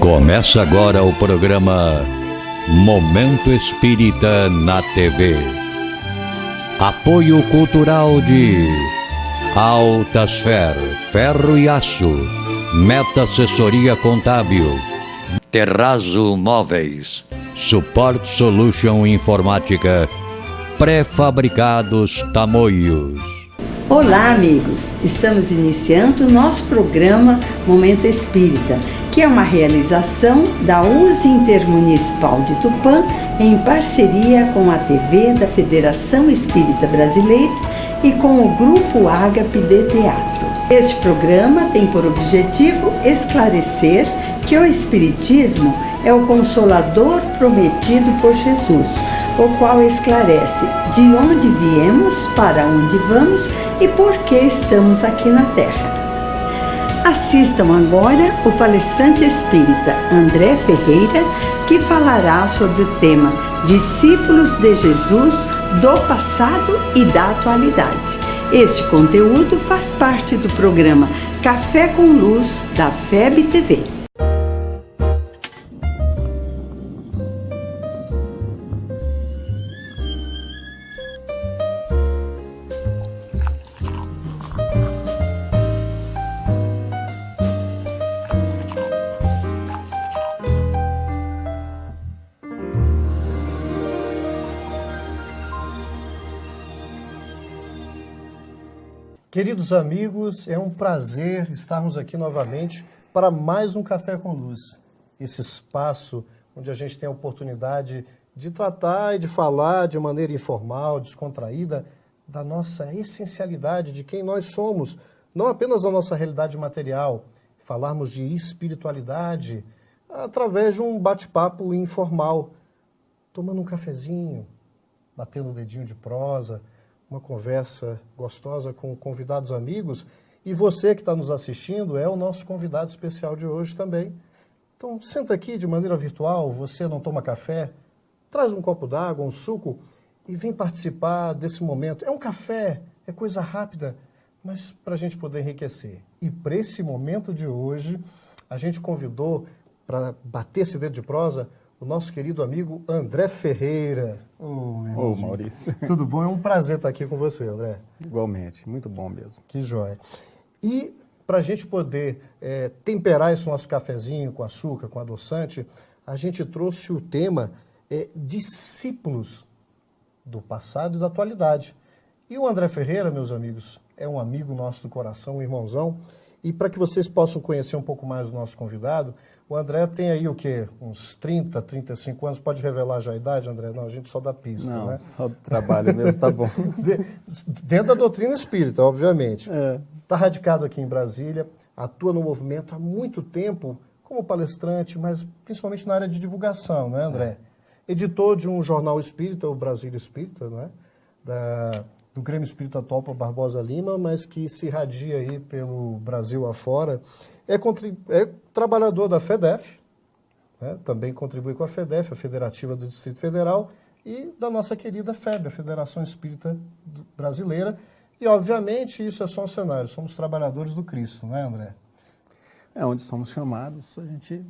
Começa agora o programa Momento Espírita na TV. Apoio cultural de Altasfer, Ferro e Aço, Meta Assessoria Contábil, Terrazzo Móveis, Support Solution Informática, Pré-fabricados Tamoios. Olá, amigos! Estamos iniciando o nosso programa Momento Espírita, que é uma realização da USE Intermunicipal de Tupã, em parceria com a TV da Federação Espírita Brasileira e com o Grupo Ágape de Teatro. Este programa tem por objetivo esclarecer que o Espiritismo é o Consolador prometido por Jesus, o qual esclarece de onde viemos, para onde vamos e por que estamos aqui na Terra. Assistam agora o palestrante espírita André Ferreira, que falará sobre o tema Discípulos de Jesus do passado e da atualidade. Este conteúdo faz parte do programa Café com Luz da FEB TV. Queridos amigos, é um prazer estarmos aqui novamente para mais um Café com Luz. Esse espaço onde a gente tem a oportunidade de tratar e de falar de maneira informal, descontraída, da nossa essencialidade, de quem nós somos, não apenas da nossa realidade material, falarmos de espiritualidade através de um bate-papo informal, tomando um cafezinho, batendo o dedinho de prosa, uma conversa gostosa com convidados amigos, e você que está nos assistindo é o nosso convidado especial de hoje também. Então, senta aqui de maneira virtual, você não toma café, traz um copo d'água, um suco, e vem participar desse momento. É um café, é coisa rápida, mas para a gente poder enriquecer. E para esse momento de hoje, a gente convidou para bater esse dedo de prosa o nosso querido amigo André Ferreira. Ô, Maurício. Tudo bom? É um prazer estar aqui com você, André. Igualmente, muito bom mesmo. Que joia. E para a gente poder temperar esse nosso cafezinho com açúcar, com adoçante, a gente trouxe o tema discípulos do passado e da atualidade. E o André Ferreira, meus amigos, é um amigo nosso do coração, um irmãozão. E para que vocês possam conhecer um pouco mais o nosso convidado, o André tem aí o quê? Uns 30, 35 anos. Pode revelar já a idade, André? Não, a gente só dá pista, não, né? Só do trabalho mesmo, tá bom. Dentro da doutrina espírita, obviamente. Está radicado aqui em Brasília, atua no movimento há muito tempo como palestrante, mas principalmente na área de divulgação, né, André? Editor de um jornal espírita, o Brasília Espírita, né? Do Grêmio Espírita Topa Barbosa Lima, mas que se irradia aí pelo Brasil afora. É trabalhador da FEDEF, né? Também contribui com a FEDEF, a Federativa do Distrito Federal, e da nossa querida FEB, a Federação Espírita Brasileira. E, obviamente, isso é só um cenário, somos trabalhadores do Cristo, não é, André? Onde somos chamados, a gente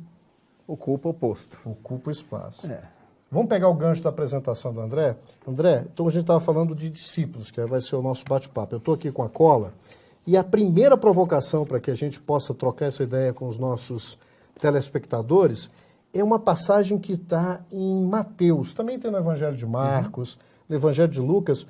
ocupa o posto. Ocupa o espaço. Vamos pegar o gancho da apresentação do André? André, então a gente estava falando de discípulos, que vai ser o nosso bate-papo. Eu estou aqui com a cola, e a primeira provocação para que a gente possa trocar essa ideia com os nossos telespectadores é uma passagem que está em Mateus, também tem no Evangelho de Marcos, no Evangelho de Lucas,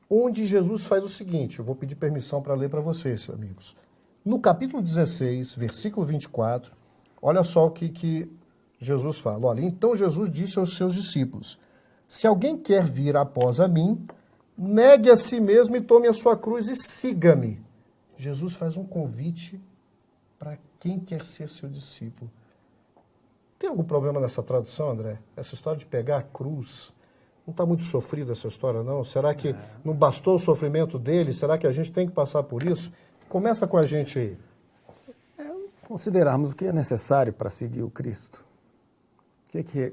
onde Jesus faz o seguinte, eu vou pedir permissão para ler para vocês, amigos. No capítulo 16, versículo 24, olha só o que Jesus fala. Olha, então Jesus disse aos seus discípulos, se alguém quer vir após a mim, negue a si mesmo e tome a sua cruz e siga-me. Jesus faz um convite para quem quer ser seu discípulo. Tem algum problema nessa tradução, André? Essa história de pegar a cruz, não está muito sofrida essa história, não? Será que não bastou o sofrimento dele? Será que a gente tem que passar por isso? Começa com a gente aí. Considerarmos o que é necessário para seguir o Cristo.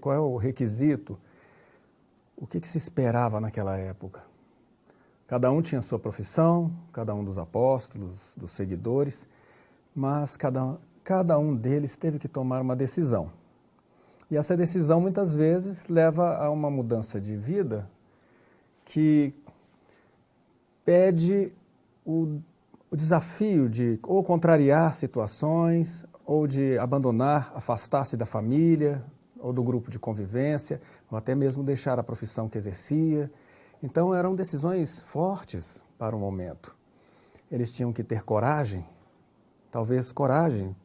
Qual é o requisito? O que se esperava naquela época? Cada um tinha sua profissão, cada um dos apóstolos, dos seguidores, mas cada um deles teve que tomar uma decisão. E essa decisão, muitas vezes, leva a uma mudança de vida que pede o desafio de ou contrariar situações, ou de abandonar, afastar-se da família, ou do grupo de convivência, ou até mesmo deixar a profissão que exercia. Então, eram decisões fortes para o momento. Eles tinham que ter coragem, talvez coragem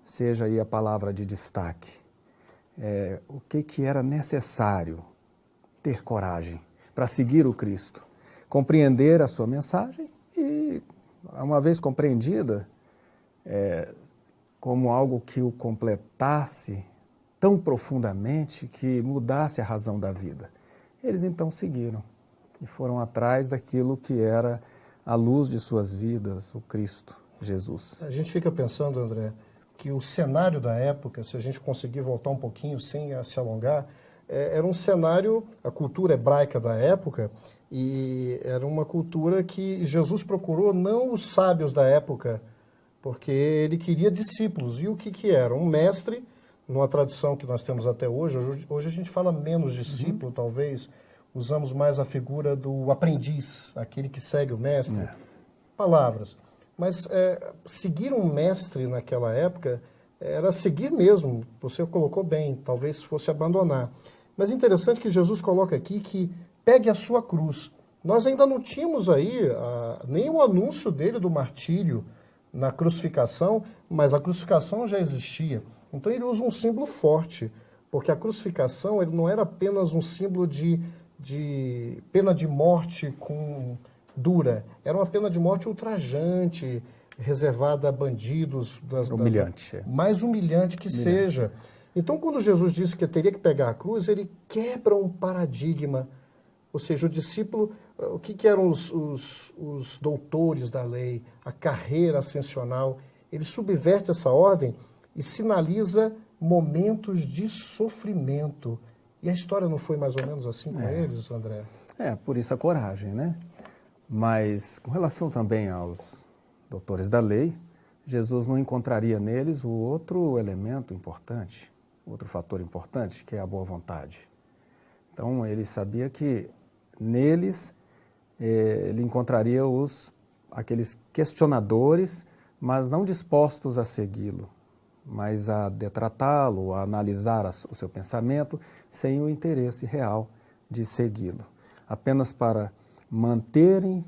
seja aí a palavra de destaque. O que era necessário ter coragem para seguir o Cristo? Compreender a sua mensagem e, uma vez compreendida, como algo que o completasse tão profundamente que mudasse a razão da vida. Eles então seguiram e foram atrás daquilo que era a luz de suas vidas, o Cristo, Jesus. A gente fica pensando, André, que o cenário da época, se a gente conseguir voltar um pouquinho sem se alongar, era um cenário, a cultura hebraica da época, e era uma cultura que Jesus procurou não os sábios da época, porque ele queria discípulos. E o que era? Um mestre, numa tradição que nós temos até hoje. Hoje a gente fala menos discípulo, talvez, usamos mais a figura do aprendiz, aquele que segue o mestre. Palavras. Mas seguir um mestre naquela época era seguir mesmo, você colocou bem, talvez fosse abandonar. Mas interessante que Jesus coloca aqui que pegue a sua cruz. Nós ainda não tínhamos aí nem o anúncio dele do martírio na crucificação, mas a crucificação já existia. Então ele usa um símbolo forte, porque a crucificação ele não era apenas um símbolo de pena de morte dura, era uma pena de morte ultrajante, reservada a bandidos. Humilhante. Mais humilhante que seja. Então, quando Jesus disse que teria que pegar a cruz, ele quebra um paradigma. Ou seja, o discípulo, o que eram os doutores da lei, a carreira ascensional, ele subverte essa ordem e sinaliza momentos de sofrimento. E a história não foi mais ou menos assim com eles, André? Por isso a coragem, né? Mas, com relação também aos doutores da lei, Jesus não encontraria neles o outro elemento importante, outro fator importante, que é a boa vontade. Então, ele sabia que neles ele encontraria aqueles questionadores, mas não dispostos a segui-lo, mas a detratá-lo, a analisar o seu pensamento, sem o interesse real de segui-lo. Apenas para manterem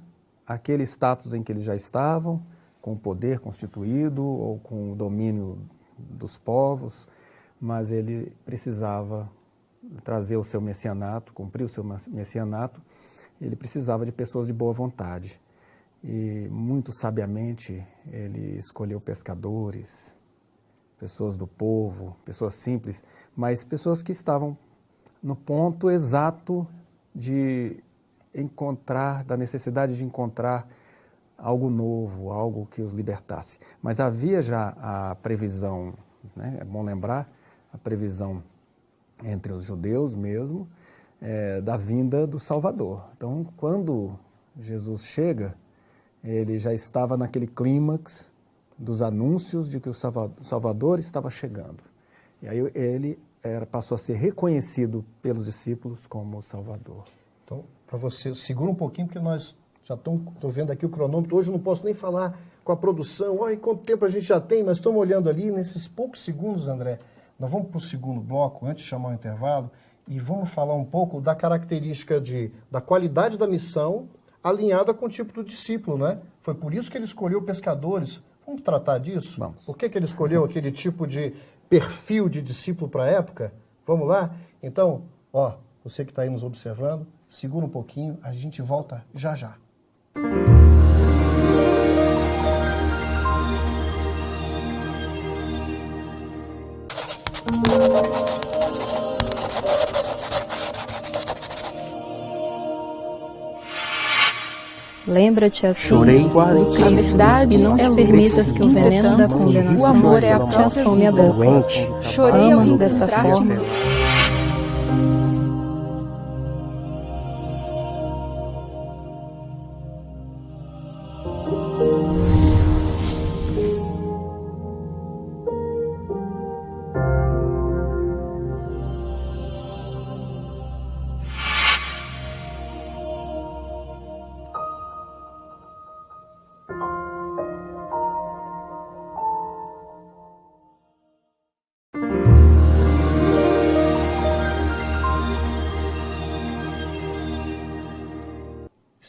aquele status em que eles já estavam, com o poder constituído ou com o domínio dos povos, mas ele precisava trazer o seu messianato, cumprir o seu messianato, ele precisava de pessoas de boa vontade. E muito sabiamente ele escolheu pescadores, pessoas do povo, pessoas simples, mas pessoas que estavam no ponto exato da necessidade de encontrar algo novo, algo que os libertasse. Mas havia já a previsão, né? É bom lembrar, a previsão entre os judeus mesmo, da vinda do Salvador. Então, quando Jesus chega, ele já estava naquele clímax dos anúncios de que o Salvador estava chegando. E aí ele passou a ser reconhecido pelos discípulos como o Salvador. Então, para você, segura um pouquinho, porque nós já estou vendo aqui o cronômetro. Hoje eu não posso nem falar com a produção. Olha quanto tempo a gente já tem, mas estamos olhando ali, nesses poucos segundos, André. Nós vamos para o segundo bloco, antes de chamar o intervalo, e vamos falar um pouco da característica da qualidade da missão alinhada com o tipo do discípulo, né? Foi por isso que ele escolheu pescadores. Vamos tratar disso? Vamos. Por que ele escolheu aquele tipo de perfil de discípulo para a época? Vamos lá? Então, você que está aí nos observando, segura um pouquinho, a gente volta já já. Lembra-te assim, Chorei a verdade não é permitas que o veneno da condenação o amor é a te própria assome a vida. boca. Doente, Chorei ao ama-me desta desta forma.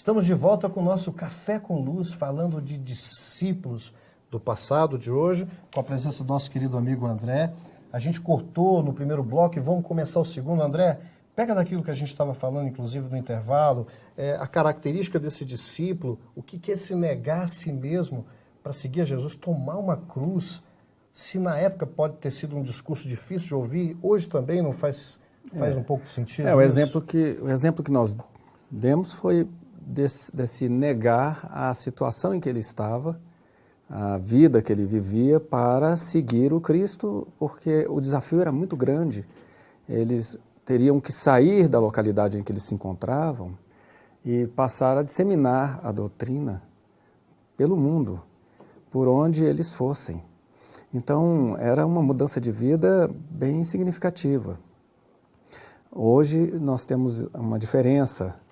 Estamos de volta com o nosso Café com Luz, falando de discípulos do passado, de hoje, com a presença do nosso querido amigo André. A gente cortou no primeiro bloco e vamos começar o segundo. André, pega daquilo que a gente estava falando, inclusive no intervalo, a característica desse discípulo, o que é se negar a si mesmo para seguir a Jesus, tomar uma cruz. Se na época pode ter sido um discurso difícil de ouvir, hoje também não faz um pouco de sentido. O exemplo que nós demos foi desse negar a situação em que ele estava, a vida que ele vivia para seguir o Cristo, porque o desafio era muito grande. Eles teriam que sair da localidade em que eles se encontravam e passar a disseminar a doutrina pelo mundo, por onde eles fossem. Então, era uma mudança de vida bem significativa. Hoje, nós temos uma diferença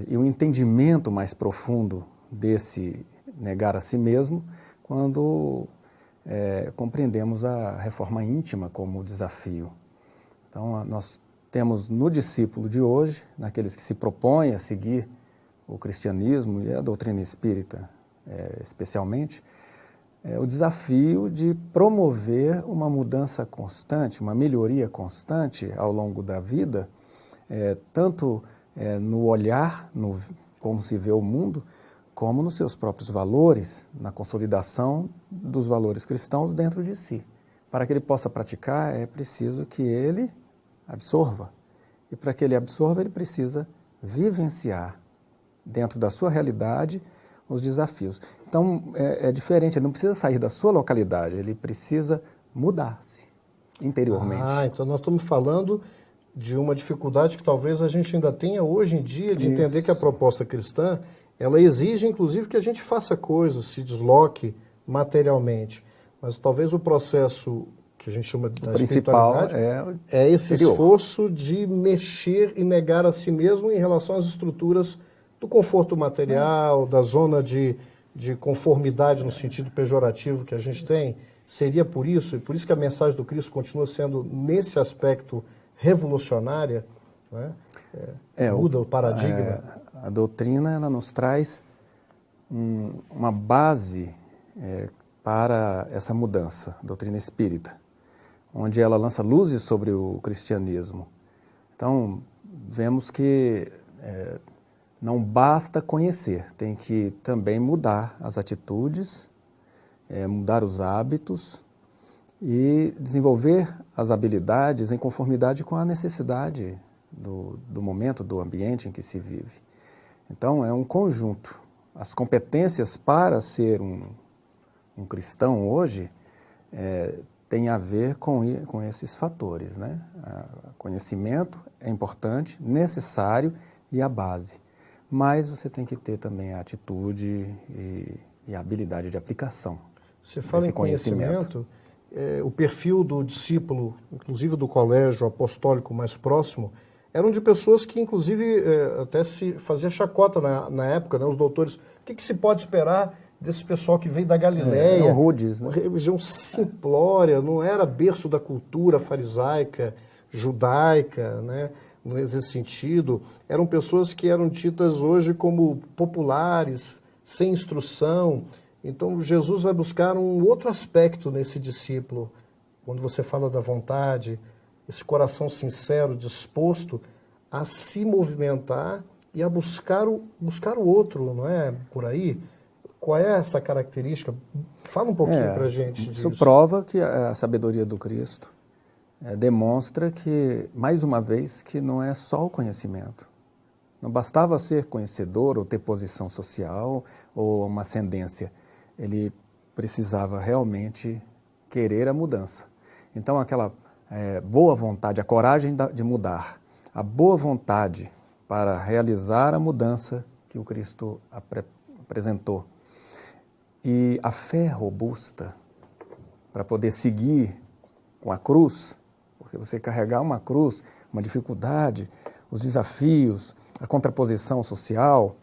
e um entendimento mais profundo desse negar a si mesmo, quando compreendemos a reforma íntima como desafio. Então, nós temos no discípulo de hoje, naqueles que se propõem a seguir o cristianismo e a doutrina espírita, especialmente, o desafio de promover uma mudança constante, uma melhoria constante ao longo da vida, tanto no olhar, como se vê o mundo, como nos seus próprios valores, na consolidação dos valores cristãos dentro de si. Para que ele possa praticar, é preciso que ele absorva. E para que ele absorva, ele precisa vivenciar, dentro da sua realidade, os desafios. Então, é diferente, ele não precisa sair da sua localidade, ele precisa mudar-se interiormente. Então nós estamos falando de uma dificuldade que talvez a gente ainda tenha hoje em dia, de entender que a proposta cristã, ela exige, inclusive, que a gente faça coisas, se desloque materialmente. Mas talvez o processo que a gente chama da espiritualidade é esse esforço de mexer e negar a si mesmo em relação às estruturas do conforto material, da zona de conformidade no sentido pejorativo que a gente tem. Seria por isso, e por isso que a mensagem do Cristo continua sendo, nesse aspecto, revolucionária, né? Muda o paradigma. A doutrina, ela nos traz uma base para essa mudança, a doutrina espírita, onde ela lança luzes sobre o cristianismo. Então, vemos que não basta conhecer, tem que também mudar as atitudes, mudar os hábitos e desenvolver as habilidades em conformidade com a necessidade do momento, do ambiente em que se vive. Então, é um conjunto. As competências para ser um cristão hoje tem a ver com esses fatores, né? Conhecimento é importante, necessário e a base. Mas você tem que ter também a atitude e a habilidade de aplicação. Você fala em conhecimento, o perfil do discípulo, inclusive do colégio apostólico mais próximo, eram de pessoas que, inclusive, até se fazia chacota na época, né? Os doutores, o que se pode esperar desse pessoal que veio da Galileia? Rudes, né? Uma religião simplória, não era berço da cultura farisaica, judaica, né? Nesse sentido. Eram pessoas que eram ditas hoje como populares, sem instrução. Então, Jesus vai buscar um outro aspecto nesse discípulo. Quando você fala da vontade, esse coração sincero, disposto a se movimentar e a buscar o outro, não é por aí? Qual é essa característica? Fala um pouquinho para a gente disso. Isso prova que a sabedoria do Cristo demonstra que, mais uma vez, que não é só o conhecimento. Não bastava ser conhecedor ou ter posição social ou uma ascendência. Ele precisava realmente querer a mudança. Então, aquela boa vontade, a coragem de mudar, a boa vontade para realizar a mudança que o Cristo apresentou. E a fé robusta para poder seguir com a cruz, porque você carregar uma cruz, uma dificuldade, os desafios, a contraposição social.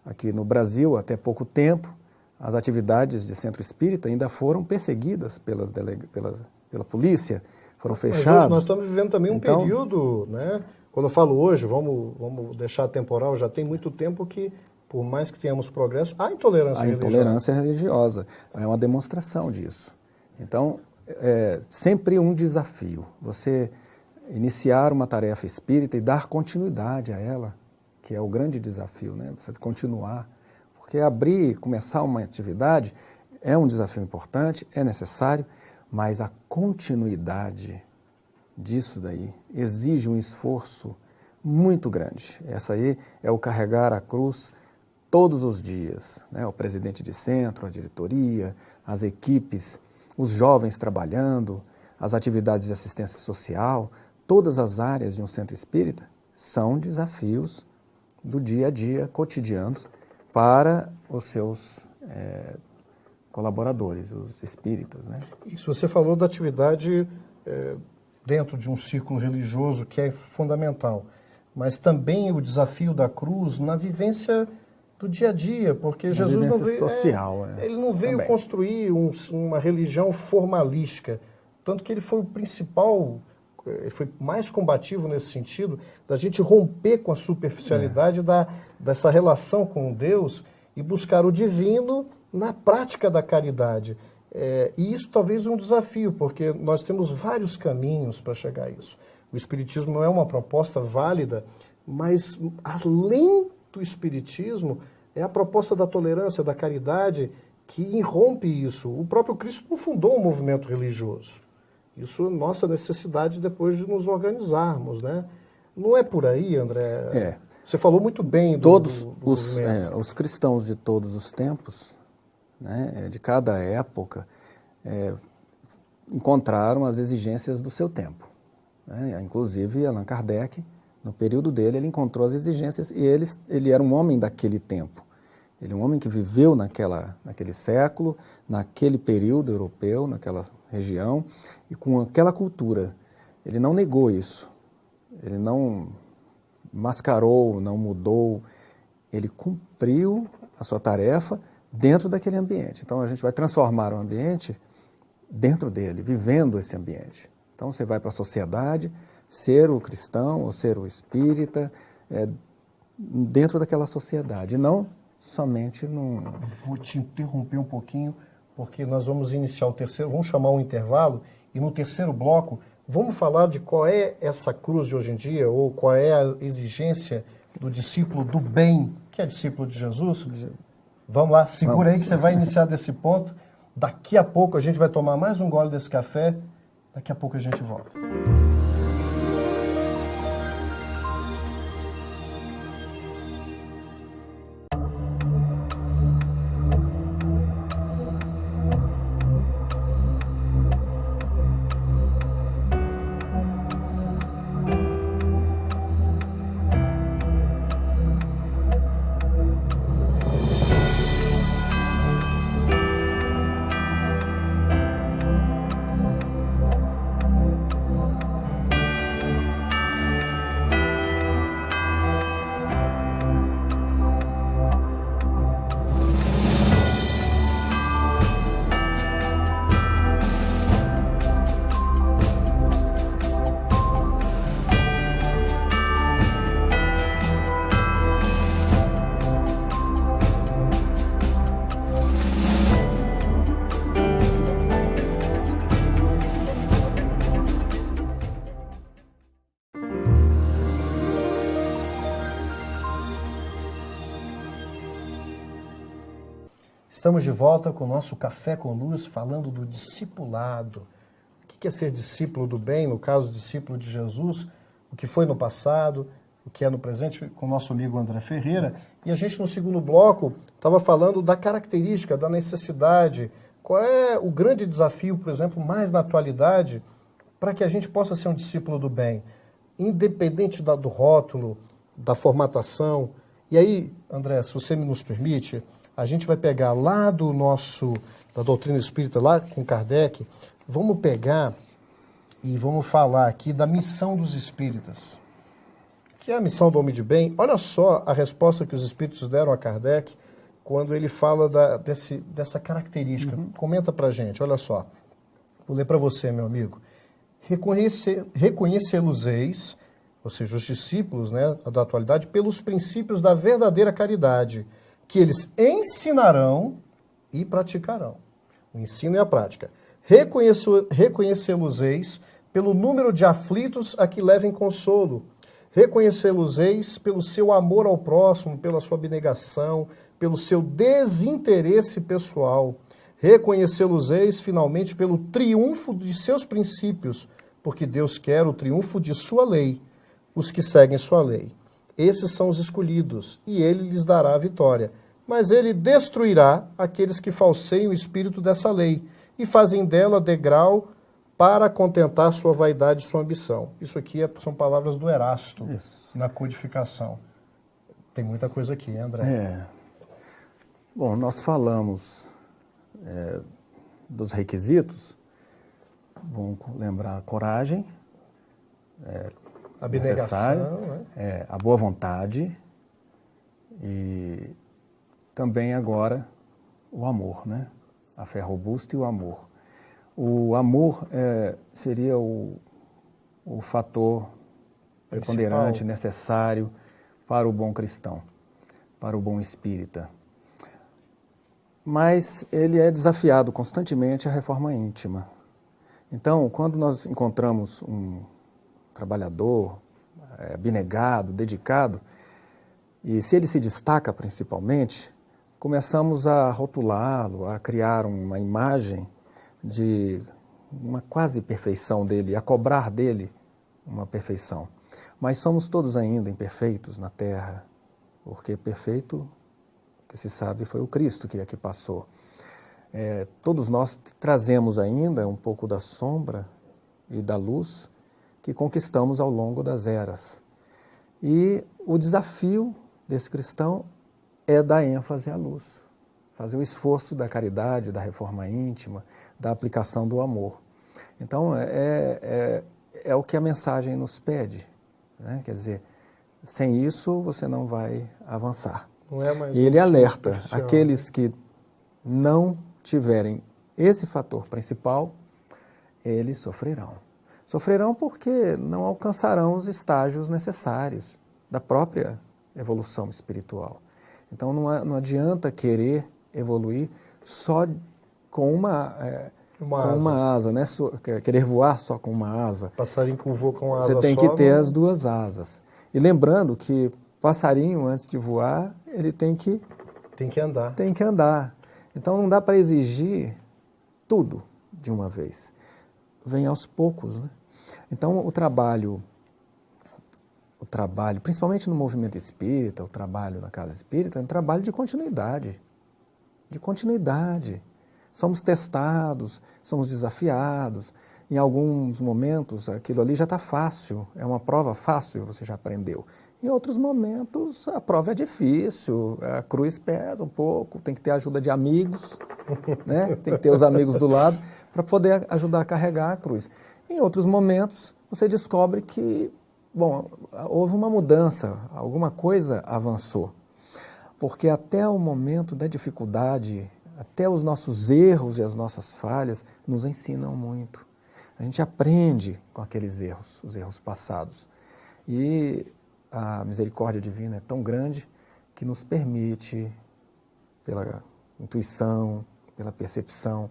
Aqui no Brasil, até pouco tempo, as atividades de centro espírita ainda foram perseguidas pela polícia, foram fechadas. Mas hoje nós estamos vivendo também um período, né? Quando eu falo hoje, vamos deixar temporal, já tem muito tempo que por mais que tenhamos progresso, há intolerância religiosa. A intolerância religiosa é uma demonstração disso. Então, é sempre um desafio. Você iniciar uma tarefa espírita e dar continuidade a ela, que é o grande desafio, né? Você continuar. Porque abrir, começar uma atividade é um desafio importante, é necessário, mas a continuidade disso daí exige um esforço muito grande. Essa aí é o carregar a cruz todos os dias, né? O presidente de centro, a diretoria, as equipes, os jovens trabalhando, as atividades de assistência social, todas as áreas de um centro espírita são desafios do dia a dia, cotidianos, para os seus colaboradores, os espíritas, né? Isso, você falou da atividade dentro de um círculo religioso que é fundamental, mas também o desafio da cruz na vivência do dia a dia, porque Jesus não veio social, ele não veio também construir uma religião formalística, tanto que ele foi o principal, ele foi mais combativo nesse sentido, da gente romper com a superficialidade dessa relação com Deus e buscar o divino na prática da caridade. E isso talvez é um desafio, porque nós temos vários caminhos para chegar a isso. O Espiritismo não é uma proposta válida, mas além do Espiritismo é a proposta da tolerância, da caridade, que irrompe isso. O próprio Cristo não fundou um movimento religioso. Isso é nossa necessidade depois de nos organizarmos, né? Não é por aí, André? Você falou muito bem do movimento. Os cristãos de todos os tempos, né, de cada época, encontraram as exigências do seu tempo, né? Inclusive, Allan Kardec, no período dele, ele encontrou as exigências e ele era um homem daquele tempo. Ele é um homem que viveu naquele século, naquele período europeu, naquela região, e com aquela cultura. Ele não negou isso, ele não mascarou, não mudou, ele cumpriu a sua tarefa dentro daquele ambiente. Então, a gente vai transformar o ambiente dentro dele, vivendo esse ambiente. Então, você vai para a sociedade, ser o cristão ou ser o espírita, dentro daquela sociedade, não somente num... Vou te interromper um pouquinho, porque nós vamos iniciar o terceiro, vamos chamar um intervalo, e no terceiro bloco, vamos falar de qual é essa cruz de hoje em dia, ou qual é a exigência do discípulo do bem, que é discípulo de Jesus. Vamos lá, segura aí que você vai iniciar desse ponto. Daqui a pouco a gente vai tomar mais um gole desse café, daqui a pouco a gente volta. Estamos de volta com o nosso Café com Luz, falando do discipulado. O que é ser discípulo do bem, no caso, discípulo de Jesus, o que foi no passado, o que é no presente, com o nosso amigo André Ferreira. E a gente, no segundo bloco, estava falando da característica, da necessidade, qual é o grande desafio, por exemplo, mais na atualidade, para que a gente possa ser um discípulo do bem, independente do rótulo, da formatação. E aí, André, se você nos permite, a gente vai pegar lá da doutrina espírita, lá com Kardec, vamos pegar e vamos falar aqui da missão dos espíritas. Que é a missão do homem de bem. Olha só a resposta que os espíritos deram a Kardec quando ele fala dessa característica. Comenta pra gente, olha só. Vou ler para você, meu amigo. Reconhecê-los-eis, ou seja, os discípulos, né, da atualidade, pelos princípios da verdadeira caridade, que eles ensinarão e praticarão. O ensino e a prática. Reconhecê-los-eis pelo número de aflitos a que levem consolo. Reconhecê-los-eis pelo seu amor ao próximo, pela sua abnegação, pelo seu desinteresse pessoal. Reconhecê-los-eis, finalmente, pelo triunfo de seus princípios, porque Deus quer o triunfo de sua lei, os que seguem sua lei. Esses são os escolhidos, e ele lhes dará a vitória. Mas ele destruirá aqueles que falseiam o espírito dessa lei e fazem dela degrau para contentar sua vaidade e sua ambição. Isso aqui são palavras do Erasto, na codificação. Tem muita coisa aqui, André. Bom, nós falamos dos requisitos. Vamos lembrar a coragem, abnegação, a boa vontade e também agora o amor, né? A fé robusta e o amor. O amor seria o fator preponderante, necessário para o bom cristão, para o bom espírita. Mas ele é desafiado constantemente à reforma íntima. Então, quando nós encontramos um trabalhador abnegado, dedicado, e se ele se destaca principalmente, começamos a rotulá-lo, a criar uma imagem de uma quase perfeição dele, a cobrar dele uma perfeição. Mas somos todos ainda imperfeitos na terra, porque perfeito, que se sabe, foi o Cristo que aqui passou. Todos nós trazemos ainda um pouco da sombra e da luz que conquistamos ao longo das eras. E o desafio desse cristão é dar ênfase à luz, fazer o esforço da caridade, da reforma íntima, da aplicação do amor. Então, é o que a mensagem nos pede, né? Quer dizer, sem isso você não vai avançar. Não é mais e ele alerta aqueles que não tiverem esse fator principal, eles sofrerão. Sofrerão porque não alcançarão os estágios necessários da própria evolução espiritual. Então não adianta querer evoluir só com uma asa, né? Querer voar só com uma asa. Passarinho que voa com asa só. Você tem que ter as duas asas. E lembrando que passarinho, antes de voar, ele tem que andar. Tem que andar. Então não dá para exigir tudo de uma vez. Vem aos poucos, né? Então o trabalho, principalmente no movimento espírita, o trabalho na casa espírita, é um trabalho de continuidade. De continuidade. Somos testados, somos desafiados. Em alguns momentos aquilo ali já está fácil, é uma prova fácil, você já aprendeu. Em outros momentos a prova é difícil, a cruz pesa um pouco, tem que ter a ajuda de amigos, né? Tem que ter os amigos do lado para poder ajudar a carregar a cruz. Em outros momentos você descobre que, bom, houve uma mudança, alguma coisa avançou. Porque até o momento da dificuldade, até os nossos erros e as nossas falhas nos ensinam muito. A gente aprende com aqueles erros, os erros passados. E a misericórdia divina é tão grande que nos permite, pela intuição, pela percepção,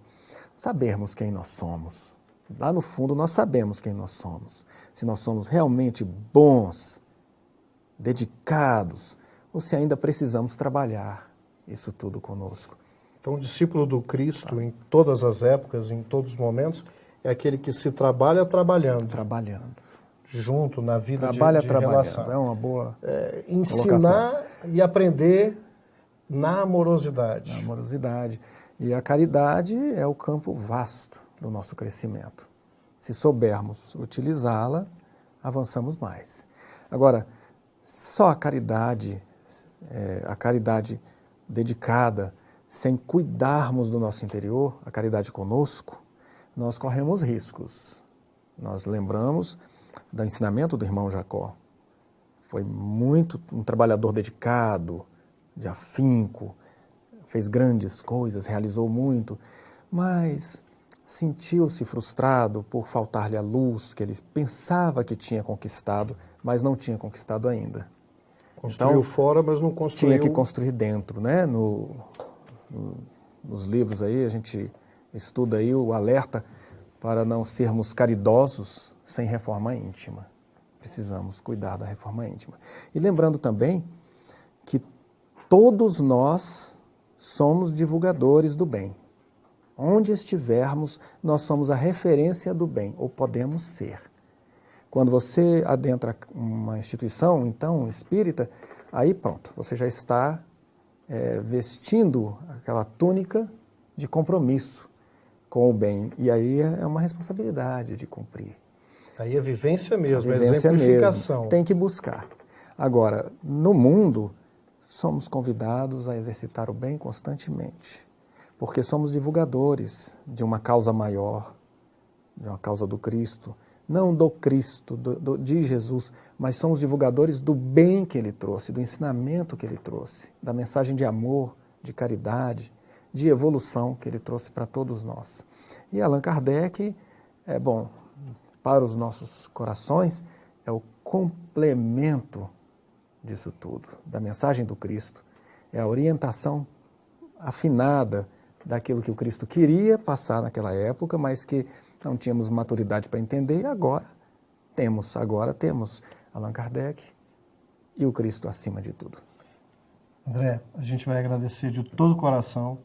sabermos quem nós somos. Lá no fundo nós sabemos quem nós somos. Se nós somos realmente bons, dedicados, ou se ainda precisamos trabalhar isso tudo conosco. Então o discípulo do Cristo, em todas as épocas, em todos os momentos, é aquele que se trabalha trabalhando. Junto na vida de relação. É uma boa ensinar colocação. E aprender na amorosidade. Na amorosidade. E a caridade é o campo vasto do nosso crescimento. Se soubermos utilizá-la, avançamos mais. Agora, só a caridade dedicada, sem cuidarmos do nosso interior, a caridade conosco, nós corremos riscos. Nós lembramos do ensinamento do irmão Jacó. Foi muito um trabalhador dedicado, de afinco, fez grandes coisas, realizou muito, mas sentiu-se frustrado por faltar-lhe a luz que ele pensava que tinha conquistado, mas não tinha conquistado ainda. Construiu então, fora, mas não construiu... Tinha que construir dentro, né? Nos livros aí, a gente estuda aí o alerta para não sermos caridosos sem reforma íntima. Precisamos cuidar da reforma íntima. E lembrando também que todos nós somos divulgadores do bem. Onde estivermos, nós somos a referência do bem, ou podemos ser. Quando você adentra uma instituição, então, espírita, aí pronto, você já está vestindo aquela túnica de compromisso com o bem. E aí é uma responsabilidade de cumprir. Aí é vivência mesmo, A vivência exemplificação. mesmo, tem que buscar. Agora, no mundo, somos convidados a exercitar o bem constantemente, porque somos divulgadores de uma causa maior, de uma causa do Cristo, não do Cristo, de Jesus, mas somos divulgadores do bem que Ele trouxe, do ensinamento que Ele trouxe, da mensagem de amor, de caridade, de evolução que Ele trouxe para todos nós. E Allan Kardec, para os nossos corações, é o complemento disso tudo, da mensagem do Cristo, é a orientação afinada daquilo que o Cristo queria passar naquela época, mas que não tínhamos maturidade para entender, e agora temos Allan Kardec e o Cristo acima de tudo. André, a gente vai agradecer de todo o coração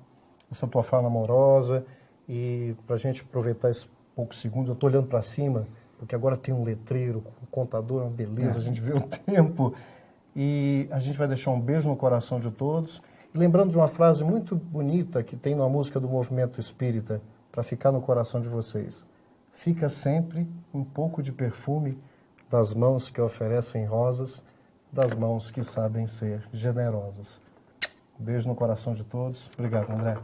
essa tua fala amorosa, e para a gente aproveitar esses poucos segundos, eu estou olhando para cima, porque agora tem um letreiro, um contador, uma beleza, a gente vê o tempo, e a gente vai deixar um beijo no coração de todos, e lembrando de uma frase muito bonita que tem na música do Movimento Espírita, para ficar no coração de vocês. Fica sempre um pouco de perfume das mãos que oferecem rosas, das mãos que sabem ser generosas. Um beijo no coração de todos. Obrigado, André.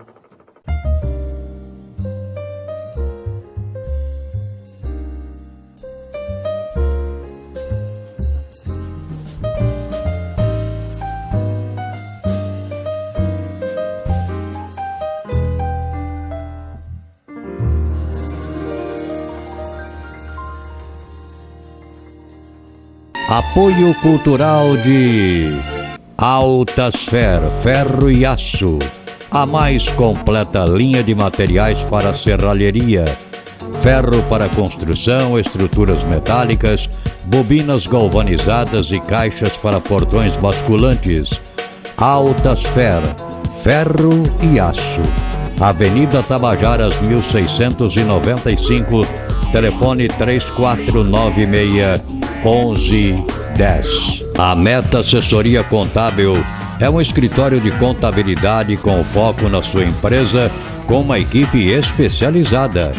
Apoio cultural de Altasfer, ferro e aço, a mais completa linha de materiais para serralheria, ferro para construção, estruturas metálicas, bobinas galvanizadas e caixas para portões basculantes. Altasfer, ferro e aço. Avenida Tabajaras 1695, telefone 3496-1110. A Meta Assessoria Contábil é um escritório de contabilidade com foco na sua empresa, com uma equipe especializada.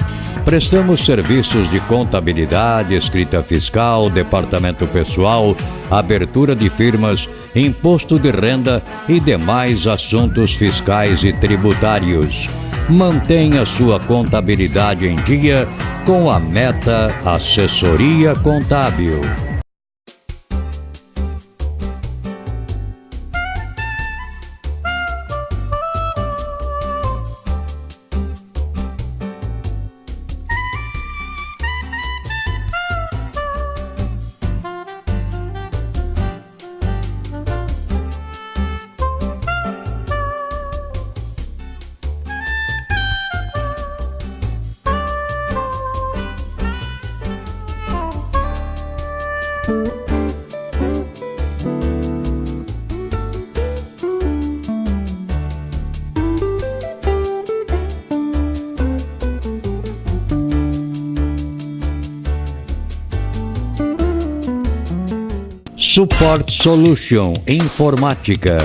Prestamos serviços de contabilidade, escrita fiscal, departamento pessoal, abertura de firmas, imposto de renda e demais assuntos fiscais e tributários. Mantenha sua contabilidade em dia com a Meta Assessoria Contábil. Support Solution Informática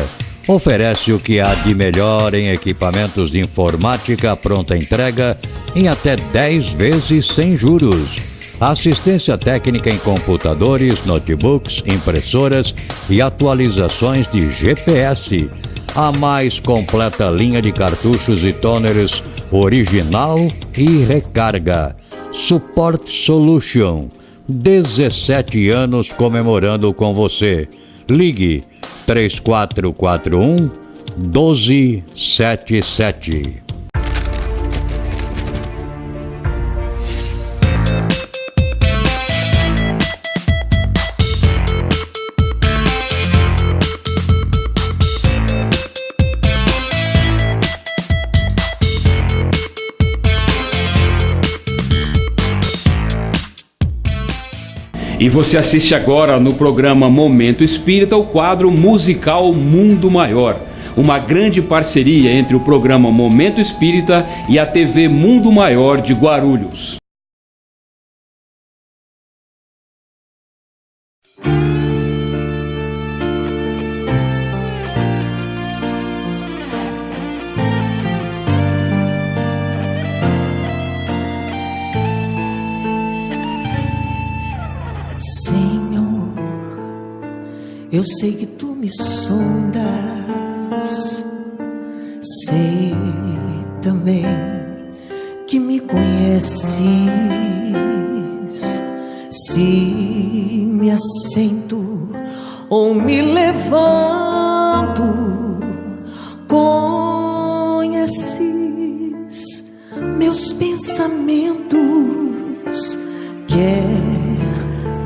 oferece o que há de melhor em equipamentos de informática à pronta entrega em até 10 vezes sem juros. Assistência técnica em computadores, notebooks, impressoras e atualizações de GPS. A mais completa linha de cartuchos e toners original e recarga. Support Solution. 17 anos comemorando com você. Ligue 3441-1277. E você assiste agora no programa Momento Espírita o quadro musical Mundo Maior, uma grande parceria entre o programa Momento Espírita e a TV Mundo Maior de Guarulhos. Senhor, eu sei que tu me sondas, sei também que me conheces. Se me assento ou me levanto, conheces meus pensamentos, quer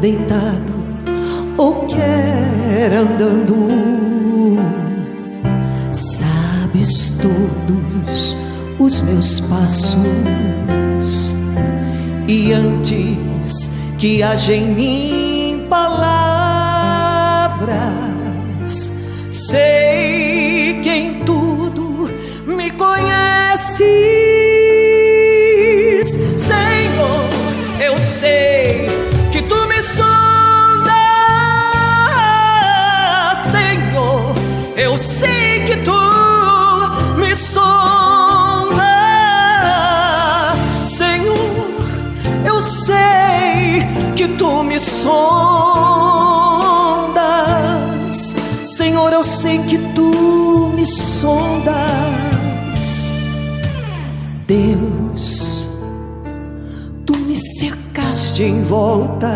deitado ou quer andando, sabes todos os meus passos, e antes que haja em mim palavras, sei que em tudo me conheces. Senhor, eu sei que tu me sondas, Senhor, eu sei que tu me sondas, Senhor, eu sei que tu me sondas, Senhor, eu sei que tu me sondas. Deus, tu me cercaste em volta,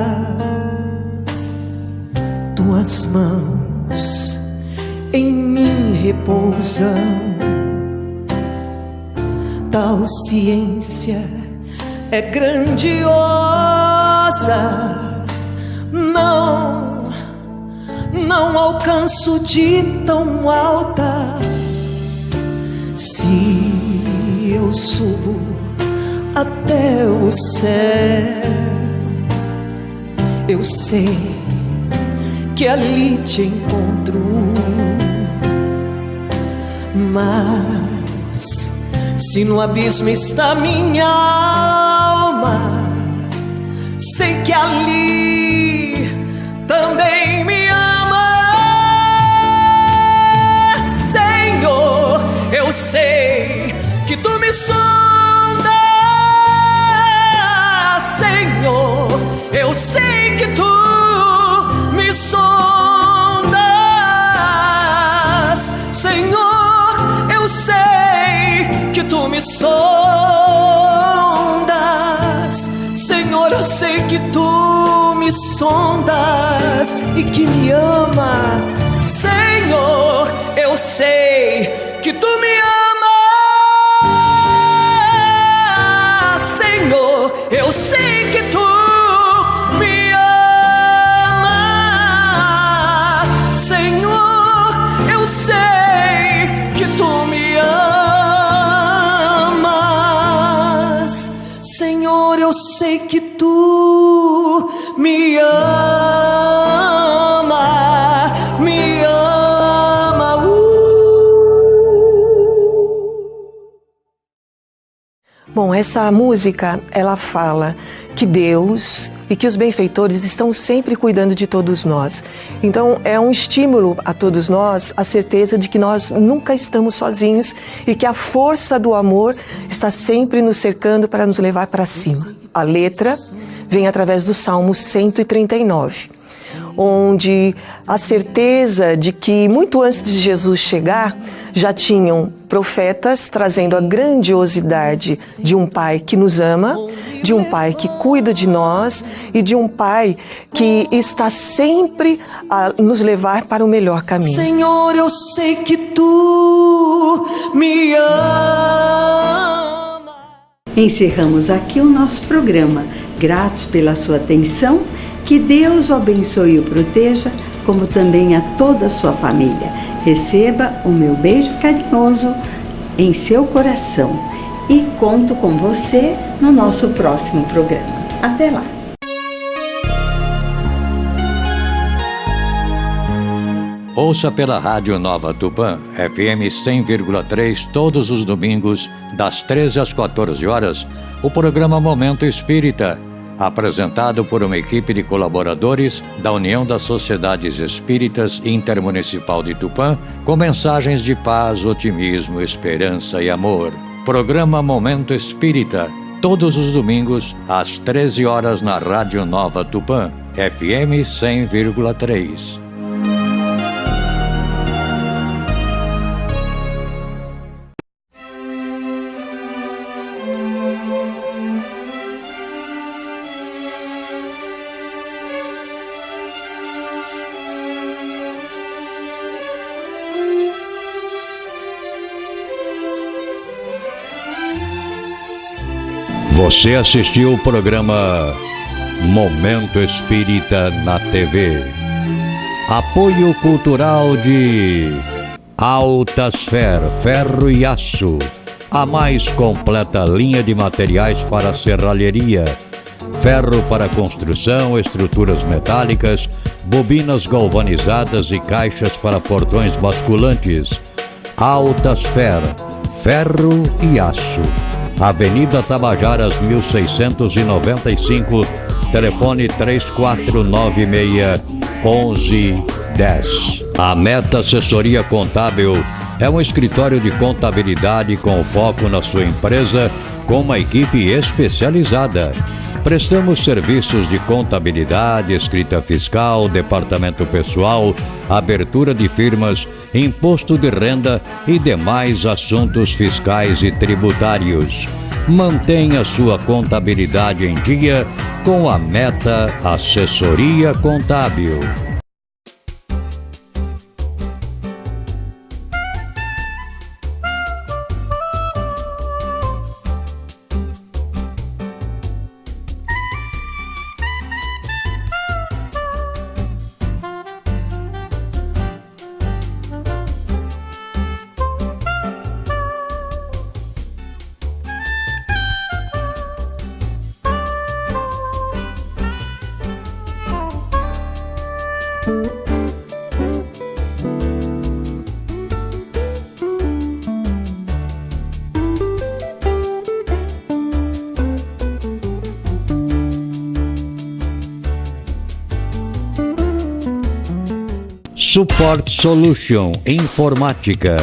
tuas mãos em mim repousam, tal ciência é grandiosa, não alcanço de tão alta. Se eu subo até o céu, eu sei que ali te encontro, mas se no abismo está minha alma, sei que ali também me ama. Senhor, eu sei que tu me sondas, Senhor, eu sei que tu me sondas, Senhor, eu sei que tu me sondas, Senhor, eu sei que tu me sondas e que me ama. Senhor, eu sei que tu me ama, Senhor, eu sei que tu me ama, Senhor, eu sei que tu me amas, Senhor, eu sei que tu me ama, me ama. Bom, essa música, ela fala que Deus e que os benfeitores estão sempre cuidando de todos nós. Então, é um estímulo a todos nós, a certeza de que nós nunca estamos sozinhos e que a força do amor está sempre nos cercando para nos levar para cima. A letra vem através do Salmo 139, onde a certeza de que muito antes de Jesus chegar, já tinham profetas trazendo a grandiosidade de um Pai que nos ama, de um Pai que cuida de nós e de um Pai que está sempre a nos levar para o melhor caminho. Senhor, eu sei que tu me ama. Encerramos aqui o nosso programa. Gratos pela sua atenção, que Deus o abençoe e o proteja, como também a toda a sua família. Receba o meu beijo carinhoso em seu coração e conto com você no nosso próximo programa. Até lá! Ouça pela Rádio Nova Tupã, FM 100,3, todos os domingos, das 13 às 14 horas, o programa Momento Espírita, apresentado por uma equipe de colaboradores da União das Sociedades Espíritas Intermunicipal de Tupã, com mensagens de paz, otimismo, esperança e amor. Programa Momento Espírita, todos os domingos, às 13 horas na Rádio Nova Tupã, FM 100,3. Você assistiu o programa Momento Espírita na TV. Apoio cultural de Altasfer, Ferro e Aço, a mais completa linha de materiais para serralheria, ferro para construção, estruturas metálicas, bobinas galvanizadas e caixas para portões basculantes. Altasfer, Ferro e Aço. Avenida Tabajaras 1695, telefone 3496-1110. A Meta Assessoria Contábil é um escritório de contabilidade com foco na sua empresa, com uma equipe especializada. Prestamos serviços de contabilidade, escrita fiscal, departamento pessoal, abertura de firmas, imposto de renda e demais assuntos fiscais e tributários. Mantenha sua contabilidade em dia com a Meta Assessoria Contábil. Support Solution Informática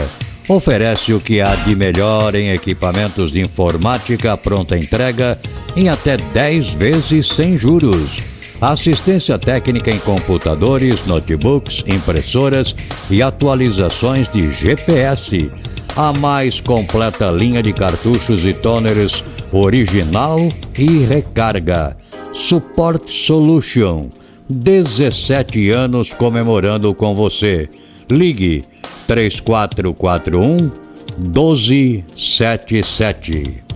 oferece o que há de melhor em equipamentos de informática pronta entrega em até 10 vezes sem juros. Assistência técnica em computadores, notebooks, impressoras e atualizações de GPS. A mais completa linha de cartuchos e toners original e recarga. Support Solution. 17 anos comemorando com você. Ligue 3441-1277.